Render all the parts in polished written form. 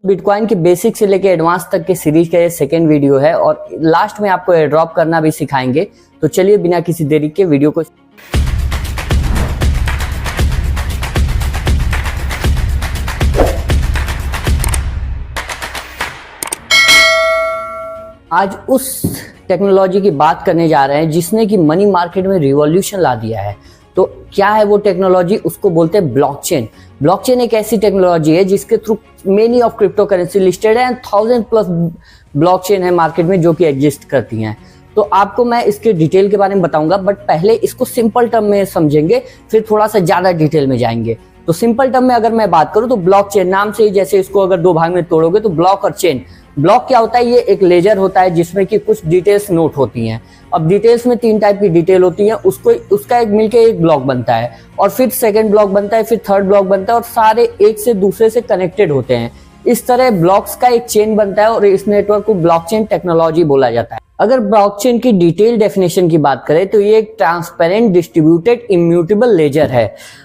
Bitcoin के basic से लेके एडवांस तक के सीरीज का ये सेकेंड वीडियो है और लास्ट में आपको एयर ड्रॉप करना भी सिखाएंगे। तो चलिए बिना किसी देरी के वीडियो को आज उस टेक्नोलॉजी की बात करने जा रहे हैं जिसने कि मनी मार्केट में रिवॉल्यूशन ला दिया है। तो क्या है वो टेक्नोलॉजी? उसको बोलते हैं ब्लॉकचेन। ब्लॉकचेन एक ऐसी टेक्नोलॉजी है जिसके through many of crypto currency listed है एंड 1000+ ब्लॉकचेन है मार्केट में जो कि एग्जिस्ट करती हैं। तो आपको मैं इसके डिटेल के बारे में बताऊंगा, बट पहले इसको सिंपल टर्म में समझेंगे, फिर थोड़ा सा ज्यादा डिटेल में जाएंगे। तो सिंपल टर्म में अगर मैं बात करूं तो ब्लॉकचेन नाम से ही, जैसे इसको अगर दो भाग में तोड़ोगे तो ब्लॉक और चेन। ब्लॉक क्या होता है? ये एक लेजर होता है जिसमें कि कुछ डिटेल्स नोट होती हैं। अब डिटेल्स में 3 टाइप की डिटेल होती है, उसका एक मिलके एक ब्लॉक बनता है और फिर सेकंड ब्लॉक बनता है, फिर थर्ड ब्लॉक बनता है और सारे एक से दूसरे से कनेक्टेड होते हैं। इस तरह ब्लॉक्स का एक चेन बनता है और इस नेटवर्क को ब्लॉकचेन टेक्नोलॉजी बोला जाता है। अगर ब्लॉकचेन की डिटेल डेफिनेशन की बात करें तो ये एक ट्रांसपेरेंट डिस्ट्रीब्यूटेड इम्यूटेबल लेजर है।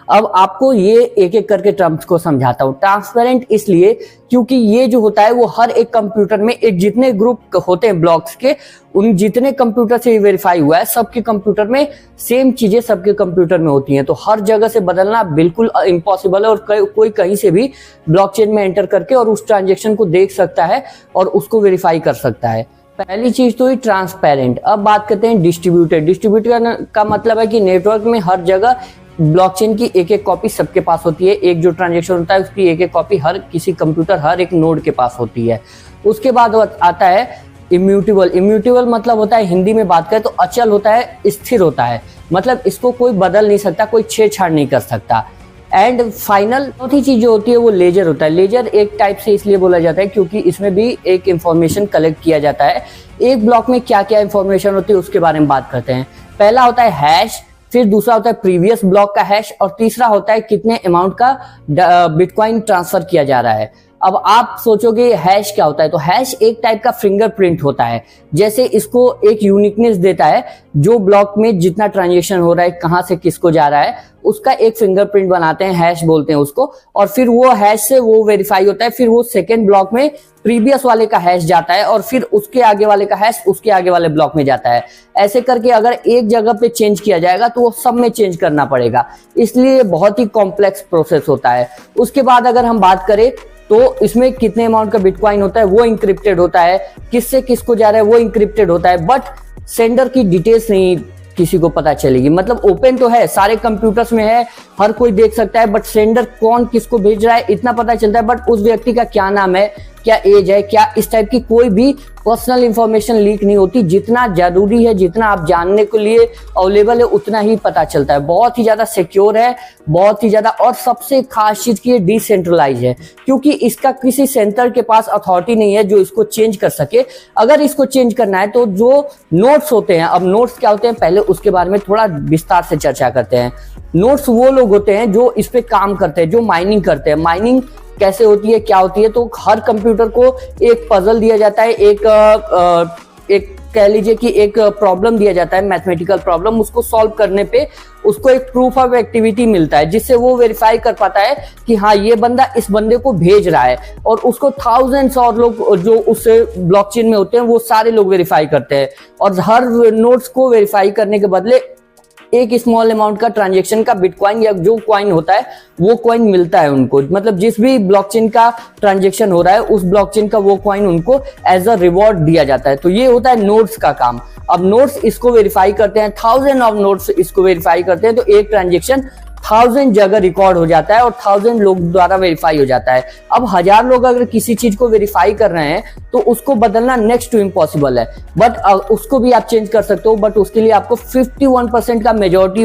अब आपको ये एक एक करके टर्म्स को समझाता हूँ। ट्रांसपेरेंट इसलिए क्योंकि ये जो होता है वो हर एक कंप्यूटर में एक जितने ग्रुप होते हैं ब्लॉक्स के, उन जितने कंप्यूटर से वेरीफाई हुआ है सबके कंप्यूटर में सेम चीजें सबके कंप्यूटर में होती हैं। तो हर जगह से बदलना बिल्कुल इम्पॉसिबल है और कोई कहीं से भी ब्लॉकचेन में एंटर करके और उस ट्रांजेक्शन को देख सकता है और उसको वेरीफाई कर सकता है। पहली चीज तो ही ट्रांसपेरेंट। अब बात करते हैं डिस्ट्रीब्यूटेड। डिस्ट्रीब्यूटेड का मतलब है कि नेटवर्क में हर जगह ब्लॉकचेन की एक एक कॉपी सबके पास होती है। एक जो ट्रांजैक्शन होता है उसकी एक एक कॉपी हर किसी कंप्यूटर, हर एक नोड के पास होती है। उसके बाद आता है इम्यूटेबल। इम्यूटेबल मतलब होता है, हिंदी में बात करें तो अचल होता है, स्थिर होता है, मतलब इसको कोई बदल नहीं सकता, कोई छेड़छाड़ नहीं कर सकता। एंड फाइनल चौथी चीज जो होती है वो लेजर होता है। लेजर एक टाइप से इसलिए बोला जाता है क्योंकि इसमें भी एक इंफॉर्मेशन कलेक्ट किया जाता है। एक ब्लॉक में क्या क्या इंफॉर्मेशन होती है उसके बारे में बात करते हैं। पहला होता है हैश, फिर दूसरा होता है प्रीवियस ब्लॉक का हैश और तीसरा होता है कितने अमाउंट का बिटकॉइन ट्रांसफर किया जा रहा है। अब आप सोचोगे हैश क्या होता है? तो हैश एक टाइप का फिंगरप्रिंट होता है, जैसे इसको एक यूनिकनेस देता है। जो ब्लॉक में जितना ट्रांजैक्शन हो रहा है, कहां से किसको जा रहा है, उसका एक फिंगरप्रिंट बनाते हैं, हैश बोलते हैं उसको। और फिर वो हैश से वो वेरीफाई होता है, फिर वो सेकेंड ब्लॉक में प्रीवियस वाले का हैश जाता है और फिर उसके आगे वाले का हैश उसके आगे वाले ब्लॉक में जाता है। ऐसे करके अगर एक जगह पे चेंज किया जाएगा तो वो सब में चेंज करना पड़ेगा, इसलिए बहुत ही कॉम्प्लेक्स प्रोसेस होता है। उसके बाद अगर हम बात करें तो इसमें कितने अमाउंट का बिटकॉइन होता है वो इंक्रिप्टेड होता है, किससे किसको जा रहा है वो इंक्रिप्टेड होता है, बट सेंडर की डिटेल्स नहीं किसी को पता चलेगी। मतलब ओपन तो है, सारे कंप्यूटर्स में है, हर कोई देख सकता है, बट सेंडर कौन किसको भेज रहा है इतना पता चलता है, बट उस व्यक्ति का क्या नाम है, क्या एज है, क्या इस टाइप की कोई भी पर्सनल इंफॉर्मेशन लीक नहीं होती। जितना जरूरी है, जितना आप जानने के लिए अवेलेबल है उतना ही पता चलता है। बहुत ही ज्यादा सिक्योर है, बहुत ही ज्यादा, और सबसे खास चीज की ये डिसेंट्रलाइज है क्योंकि इसका किसी सेंटर के पास अथॉरिटी नहीं है जो इसको चेंज कर सके। अगर इसको चेंज करना है तो जो नोट्स होते हैं, अब नोट्स क्या होते हैं पहले उसके बारे में थोड़ा विस्तार से चर्चा करते हैं। नोट्स वो लोग होते हैं जो इस पे काम करते हैं, जो माइनिंग करते हैं। माइनिंग कैसे होती है, क्या होती है? तो हर कंप्यूटर को एक पजल दिया जाता है, एक कह लीजिए कि एक प्रॉब्लम दिया जाता है, मैथमेटिकल प्रॉब्लम। उसको सॉल्व करने पे उसको एक प्रूफ ऑफ एक्टिविटी मिलता है जिससे वो वेरीफाई कर पाता है कि हाँ ये बंदा इस बंदे को भेज रहा है, और उसको थाउजेंड्स और लोग जो उस ब्लॉकचेन में होते हैं वो सारे लोग वेरीफाई करते हैं। और हर नोट्स को वेरीफाई करने के बदले एक स्मॉल अमाउंट का ट्रांजैक्शन का बिटकॉइन या जो कॉइन होता है वो कॉइन मिलता है उनको। मतलब जिस भी ब्लॉकचेन का ट्रांजैक्शन हो रहा है उस ब्लॉकचेन का वो कॉइन उनको एज अ रिवॉर्ड दिया जाता है। तो ये होता है नोट्स का काम। अब नोट्स इसको वेरीफाई करते हैं, 1000 ऑफ नोट्स इसको वेरीफाई करते हैं, तो एक ट्रांजैक्शन 1000 जगह रिकॉर्ड हो जाता है और 1000 लोग द्वारा वेरीफाई हो जाता है। अब 1000 लोग अगर किसी चीज को वेरीफाई कर रहे हैं तो उसको बदलना नेक्स्ट टू इम्पॉसिबल है, बट उसको भी आप चेंज कर सकते हो, बट उसके लिए आपको 51% का मेजोरिटी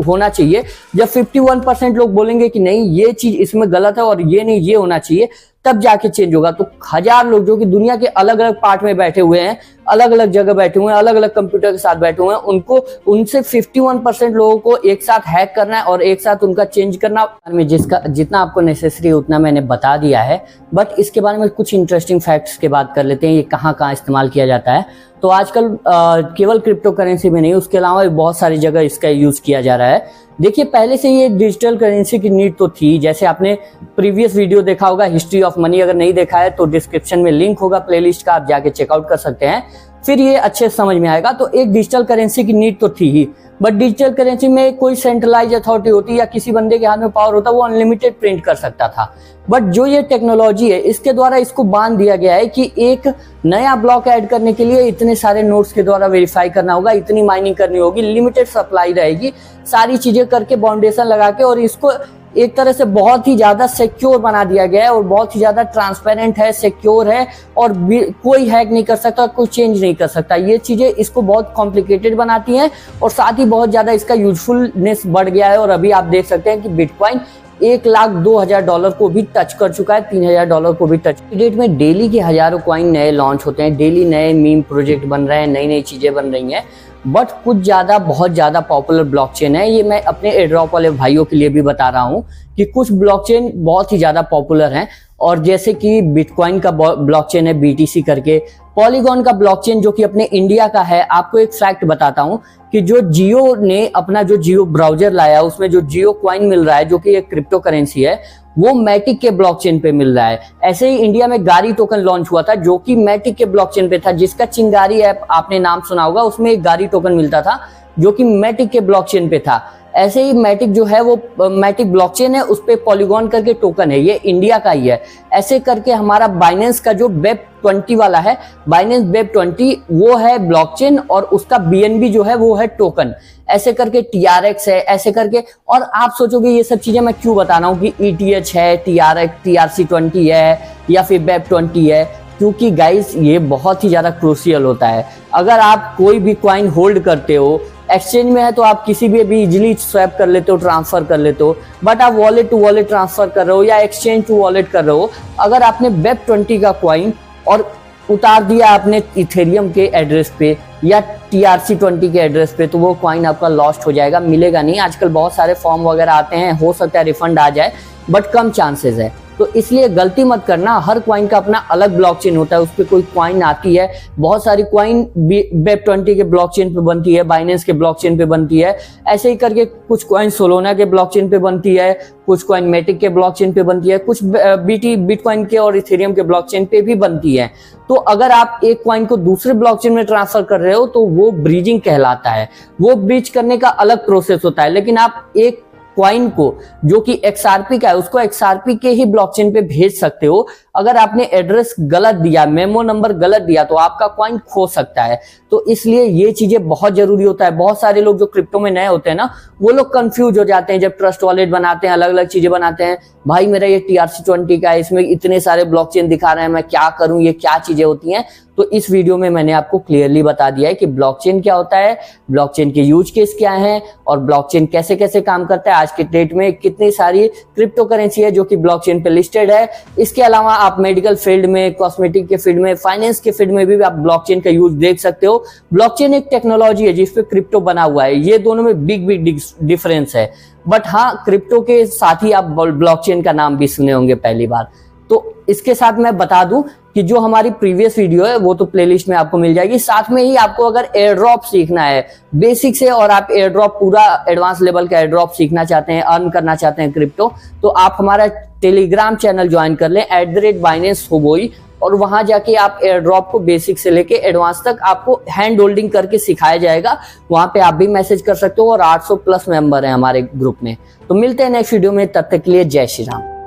होना चाहिए। जब 51% लोग बोलेंगे कि नहीं ये चीज इसमें गलत है और ये नहीं ये होना चाहिए, तब जाके चेंज होगा। तो 1000 लोग जो कि दुनिया के अलग अलग पार्ट में बैठे हुए हैं, अलग अलग जगह बैठे हुए हैं, अलग अलग कंप्यूटर के साथ बैठे हुए हैं, उनको उनसे 51% लोगों को एक साथ हैक करना है और एक साथ उनका चेंज करना में जिसका जितना आपको नेसेसरी उतना मैंने बता दिया है। बट इसके बारे में कुछ इंटरेस्टिंग फैक्ट्स के बात कर लेते हैं, ये कहाँ कहाँ इस्तेमाल किया जाता है। तो आजकल केवल क्रिप्टो करेंसी में नहीं, उसके अलावा बहुत सारी जगह इसका यूज किया जा रहा है। देखिए पहले से ये डिजिटल करेंसी की नीड तो थी, जैसे आपने प्रीवियस वीडियो देखा होगा हिस्ट्री ऑफ मनी, अगर नहीं देखा है तो डिस्क्रिप्शन में लिंक होगा प्लेलिस्ट का, आप जाके चेकआउट कर सकते हैं, फिर ये अच्छे समझ में आएगा। तो एक डिजिटल करेंसी की नीड तो थी ही, बट डिजिटल करेंसी में कोई सेंट्रलाइज अथॉरिटी होती या किसी बंदे के हाथ में पावर होता, वो अनलिमिटेड प्रिंट कर सकता था। बट जो ये टेक्नोलॉजी है इसके द्वारा इसको बांध दिया गया है कि एक नया ब्लॉक ऐड करने के लिए इतने सारे नोट्स के द्वारा वेरीफाई करना होगा, इतनी माइनिंग करनी होगी, लिमिटेड सप्लाई रहेगी, सारी चीजें करके बाउंडेशन लगा के, और इसको एक तरह से बहुत ही ज्यादा सिक्योर बना दिया गया है और बहुत ही ज्यादा ट्रांसपेरेंट है, सिक्योर है, और कोई हैक नहीं कर सकता, कोई चेंज नहीं कर सकता। ये चीजें इसको बहुत कॉम्प्लिकेटेड बनाती हैं और साथ ही बहुत ज्यादा इसका यूजफुलनेस बढ़ गया है। और अभी आप देख सकते हैं कि बिटकॉइन $1,02,000 को भी टच कर चुका है, $3,000 को भी टच। डेट में डेली के हजारों कॉइन नए लॉन्च होते हैं, डेली नए मीम प्रोजेक्ट बन रहे हैं, नई नई चीजें बन रही हैं, बट कुछ ज्यादा बहुत ज्यादा पॉपुलर ब्लॉकचेन है। ये मैं अपने एयरड्रॉप वाले भाइयों के लिए भी बता रहा हूँ कि कुछ ब्लॉकचेन बहुत ही ज्यादा पॉपुलर हैं, और जैसे कि बिटकॉइन का ब्लॉकचेन है BTC करके, पॉलीगॉन का ब्लॉकचेन जो कि अपने इंडिया का है। आपको एक फैक्ट बताता हूं कि जो जियो ने अपना जो जियो ब्राउजर लाया, उसमें जो जियो कॉइन मिल रहा है जो कि एक क्रिप्टो करेंसी है, वो मैटिक के ब्लॉकचेन पे मिल रहा है। ऐसे ही इंडिया में गारी टोकन लॉन्च हुआ था जो कि मैटिक के ब्लॉकचेन पे था, जिसका चिंगारी ऐप आपने नाम सुना होगा, उसमें एक गारी टोकन मिलता था जो कि मैटिक के ब्लॉकचेन पे था। ऐसे ही मैटिक जो है वो मैटिक ब्लॉकचेन है, उस पे पॉलीगॉन करके टोकन है, ये इंडिया का ही है। ऐसे करके हमारा बाइनेंस का जो वेब 20 वाला है, बाइनेंस वेब 20, वो है ब्लॉकचेन और उसका BNB जो है वो है टोकन। ऐसे करके TRX है, ऐसे करके। और आप सोचोगे ये सब चीजें मैं क्यों बता रहा हूँ कि ETH है, TRX TRC20 है या फिर वेब 20 है, क्योंकि गाइस ये बहुत ही ज्यादा क्रूशियल होता है। अगर आप कोई भी कॉइन होल्ड करते हो, एक्सचेंज में है तो आप किसी भी इजीली स्वैप कर लेते हो, ट्रांसफर कर लेते हो, बट आप वॉलेट टू वॉलेट ट्रांसफर कर रहे हो या एक्सचेंज टू वॉलेट कर रहे हो, अगर आपने वेब 20 का कॉइन और उतार दिया आपने इथेरियम के एड्रेस पे या TRC20 के एड्रेस पे, तो वो कॉइन आपका लॉस्ट हो जाएगा, मिलेगा नहीं। आजकल बहुत सारे फॉर्म वगैरह आते हैं, हो सकता है रिफंड आ जाए, बट कम चांसेस है। तो इसलिए गलती मत करना, हर कॉइन का अपना अलग ब्लॉकचेन होता है, उस पर कोई कॉइन आती है, बहुत सारी कॉइन वेब 20 के ब्लॉकचेन पे बनती है, बाइनेंस के ब्लॉकचेन पे बनती है, ऐसे ही करके कुछ कॉइन सोलोना के ब्लॉकचेन पे बनती है, कुछ कॉइन मैटिक के ब्लॉकचेन पे बनती है, कुछ बिटकॉइन के और इथेरियम के ब्लॉकचेन पे भी बनती है। तो अगर आप एक कॉइन को दूसरे ब्लॉकचेन में ट्रांसफर कर रहे हो तो वो ब्रिजिंग कहलाता है, वो ब्रिज करने का अलग प्रोसेस होता है। लेकिन आप एक कॉइन को जो कि XRP का है, उसको XRP के ही ब्लॉकचेन पे भेज सकते हो। अगर आपने एड्रेस गलत दिया, मेमो नंबर गलत दिया, तो आपका कॉइन खो सकता है। तो इसलिए ये चीजें बहुत जरूरी होता है। बहुत सारे लोग जो क्रिप्टो में नए होते हैं ना, वो लोग कंफ्यूज हो जाते हैं जब ट्रस्ट वॉलेट बनाते हैं, अलग अलग चीजें बनाते हैं। भाई मेरा ये TRC20 का है, इसमें इतने सारे ब्लॉकचेन दिखा रहे हैं, मैं क्या करूं, ये क्या चीजें होती हैं। तो इस वीडियो में मैंने आपको क्लियरली बता दिया है कि ब्लॉकचेन क्या होता है, ब्लॉकचेन के यूज केस क्या हैं, और ब्लॉकचेन कैसे कैसे काम करता है। आज के डेट में कितनी सारी क्रिप्टो करेंसी है जो कि ब्लॉकचेन पे लिस्टेड है। इसके अलावा आप मेडिकल फील्ड में, कॉस्मेटिक के फील्ड में, फाइनेंस के फील्ड में भी आप ब्लॉकचेन का यूज देख सकते हो। ब्लॉकचेन एक टेक्नोलॉजी है जिसपे क्रिप्टो बना हुआ है, ये दोनों में बिग डिफरेंस है। बट हाँ, क्रिप्टो के साथ ही आप ब्लॉकचेन का नाम भी सुने होंगे पहली बार। तो इसके साथ मैं बता दूं कि जो हमारी प्रीवियस वीडियो है वो तो प्लेलिस्ट में आपको मिल जाएगी। साथ में ही आपको अगर एयर ड्रॉप सीखना है बेसिक से, और आप एयर ड्रॉप पूरा एडवांस लेवल का एयर ड्रॉप सीखना चाहते हैं, अर्न करना चाहते हैं क्रिप्टो, तो आप हमारा टेलीग्राम चैनल ज्वाइन कर लें @binance और वहां जाके आप एयर ड्रॉप को बेसिक से लेके एडवांस तक आपको हैंड होल्डिंग करके सिखाया जाएगा। वहां पे आप भी मैसेज कर सकते हो और 800+ मेंबर हैं हमारे ग्रुप में। तो मिलते हैं नेक्स्ट वीडियो में, तब तक के लिए जय श्री राम।